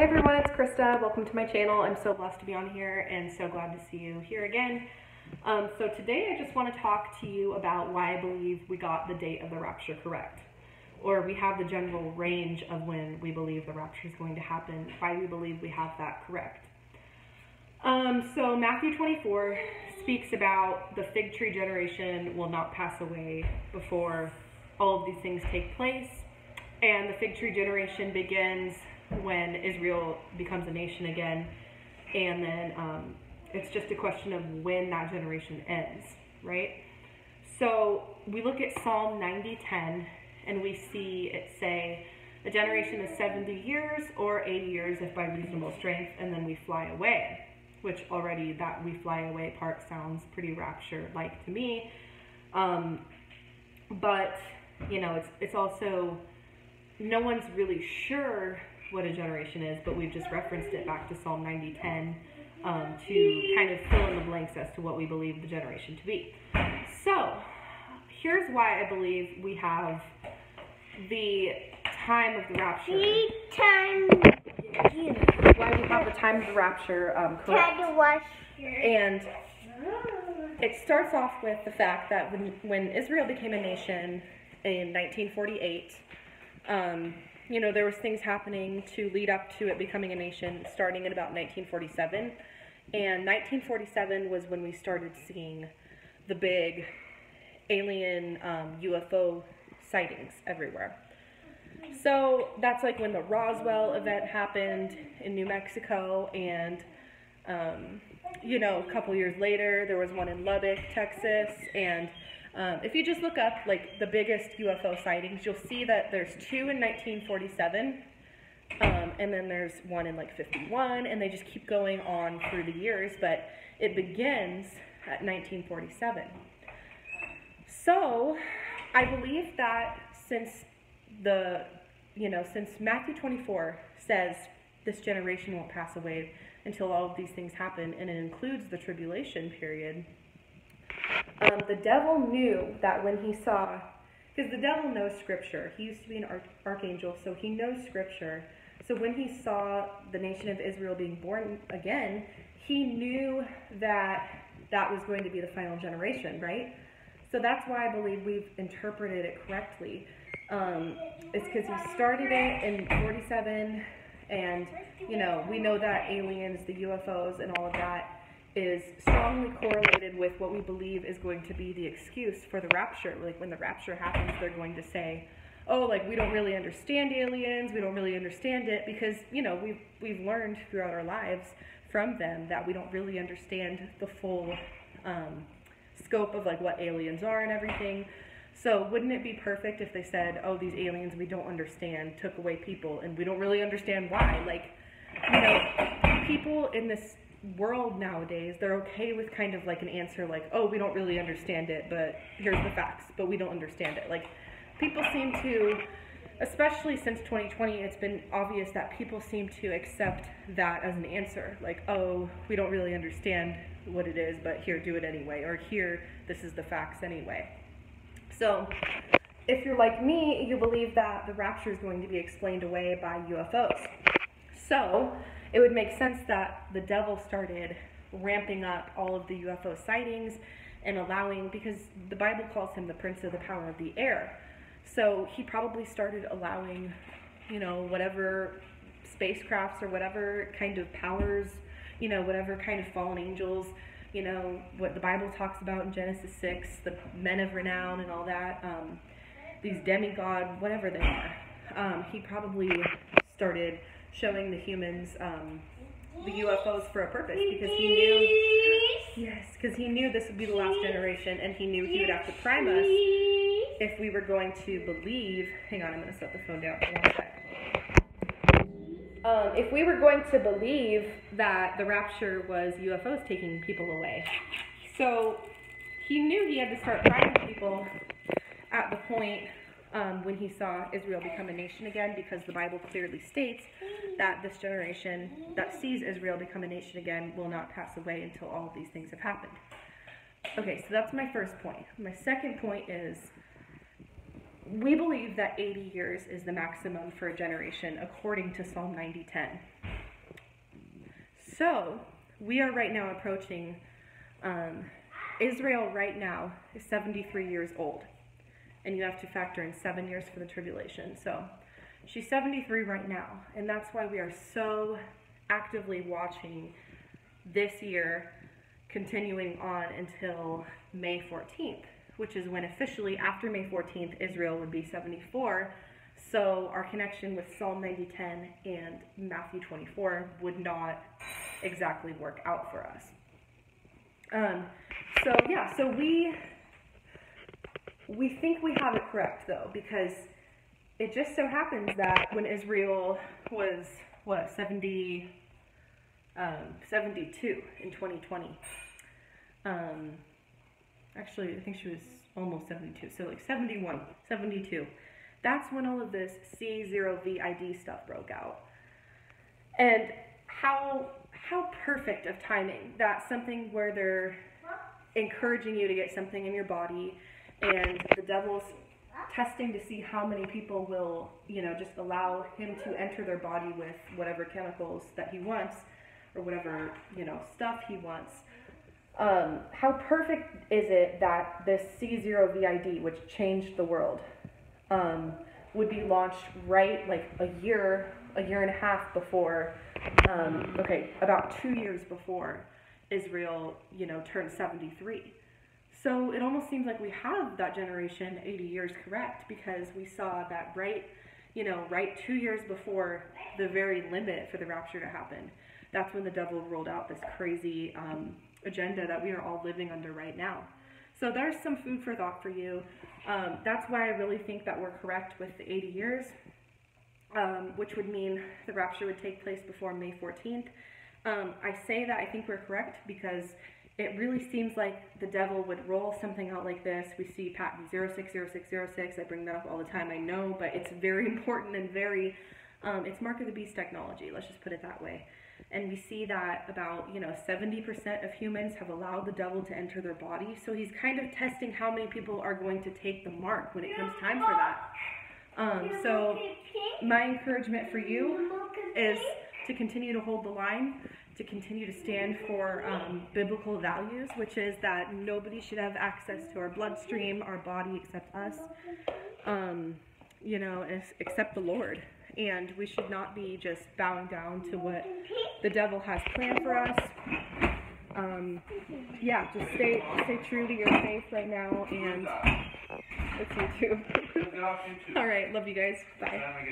Hi everyone, it's Krista. Welcome to my channel. I'm so blessed to be on here and so glad to see you here again. So today I just want to talk to you about why I believe we got the date of the rapture correct. Or we have the general range of when we believe the rapture is going to happen, why we believe we have that correct. So Matthew 24 speaks about the fig tree generation will not pass away before all of these things take place. And the fig tree generation begins when Israel becomes a nation again, and then it's just a question of when that generation ends, right? So we look at Psalm 90:10, and we see it say, "A generation is 70 years or 80 years if by reasonable strength, and then we fly away," which already that we fly away part sounds pretty rapture-like to me. But, you know, it's also, no one's really sure what a generation is, but we've just referenced it back to Psalm 90:10 to kind of fill in the blanks as to what we believe the generation to be. So here's why I believe we have the time of the rapture. Why we have the time of the rapture correct. And it starts off with the fact that when Israel became a nation in 1948, you know, there was things happening to lead up to it becoming a nation starting in about 1947. And 1947 was when we started seeing the big alien UFO sightings everywhere. So that's like when the Roswell event happened in New Mexico, and you know, a couple years later there was one in Lubbock, Texas, and if you just look up like the biggest UFO sightings, you'll see that there's two in 1947, and then there's one in like 51, and they just keep going on through the years, but it begins at 1947. So I believe that since since Matthew 24 says this generation won't pass away until all of these things happen, and it includes the tribulation period, the devil knew that when he saw, because the devil knows scripture, he used to be an archangel, so he knows scripture. So when he saw the nation of Israel being born again, he knew that that was going to be the final generation, right? So that's why I believe we've interpreted it correctly. It's because he started it in 47, and, you know, we know that aliens, the UFOs, and all of that is strongly correlated with what we believe is going to be the excuse for the rapture. Like when the rapture happens, they're going to say, oh, like, we don't really understand aliens, we don't really understand it, because, you know, we've learned throughout our lives from them that we don't really understand the full scope of like what aliens are and everything. So wouldn't it be perfect if they said, oh, these aliens we don't understand took away people, and we don't really understand why? Like, you know, people in this world nowadays, they're okay with kind of like an answer like, oh, we don't really understand it, but here's the facts, but we don't understand it. Like, people seem to, especially since 2020, it's been obvious that people seem to accept that as an answer. Like, oh, we don't really understand what it is, but here, do it anyway, or here, this is the facts anyway. So if you're like me, you believe that the rapture is going to be explained away by UFOs. So it would make sense that the devil started ramping up all of the UFO sightings and allowing, because the Bible calls him the prince of the power of the air. So he probably started allowing, you know, whatever spacecrafts or whatever kind of powers, you know, whatever kind of fallen angels, you know, what the Bible talks about in Genesis 6, the men of renown and all that, these demigod, whatever they are. He probably started showing the humans the UFOs for a purpose, because he knew this would be the last generation, and he knew he would have to prime us if we were going to believe. Hang on, I'm going to set the phone down for 1 sec. If we were going to believe that the rapture was UFOs taking people away. So he knew he had to start priming people at the point when he saw Israel become a nation again, because the Bible clearly states that this generation that sees Israel become a nation again will not pass away until all of these things have happened. Okay, so that's my first point. My second point is, we believe that 80 years is the maximum for a generation, according to Psalm 90:10. So we are right now approaching, Israel right now is 73 years old. And you have to factor in 7 years for the tribulation. So she's 73 right now. And that's why we are so actively watching this year continuing on until May 14th, which is when officially after May 14th, Israel would be 74. So our connection with Psalm 90:10 and Matthew 24 would not exactly work out for us. So we think we have it correct, though, because it just so happens that when Israel was, 72 in 2020. Actually, I think she was almost 72, so like 71, 72. That's when all of this C0VID stuff broke out. And how perfect of timing. That's something where they're encouraging you to get something in your body, and the devil's testing to see how many people will, just allow him to enter their body with whatever chemicals that he wants, or whatever, stuff he wants. How perfect is it that this C0VID, which changed the world, would be launched right like a year and a half before, about 2 years before Israel, turned 73. So it almost seems like we have that generation 80 years correct, because we saw that right 2 years before the very limit for the rapture to happen. That's when the devil rolled out this crazy agenda that we are all living under right now. So there's some food for thought for you. That's why I really think that we're correct with the 80 years, which would mean the rapture would take place before May 14th. I say that I think we're correct because it really seems like the devil would roll something out like this. We see patent 060606. I bring that up all the time, I know, but it's very important and very, it's Mark of the Beast technology, let's just put it that way. And we see that about, 70% of humans have allowed the devil to enter their body. So he's kind of testing how many people are going to take the mark when it comes time for that. So my encouragement for you is to continue to hold the line, to continue to stand for biblical values, which is that nobody should have access to our bloodstream, our body, except us, except the Lord. And we should not be just bowing down to what the devil has planned for us. Just stay true to your faith right now, and it's YouTube. All right, love you guys. Bye.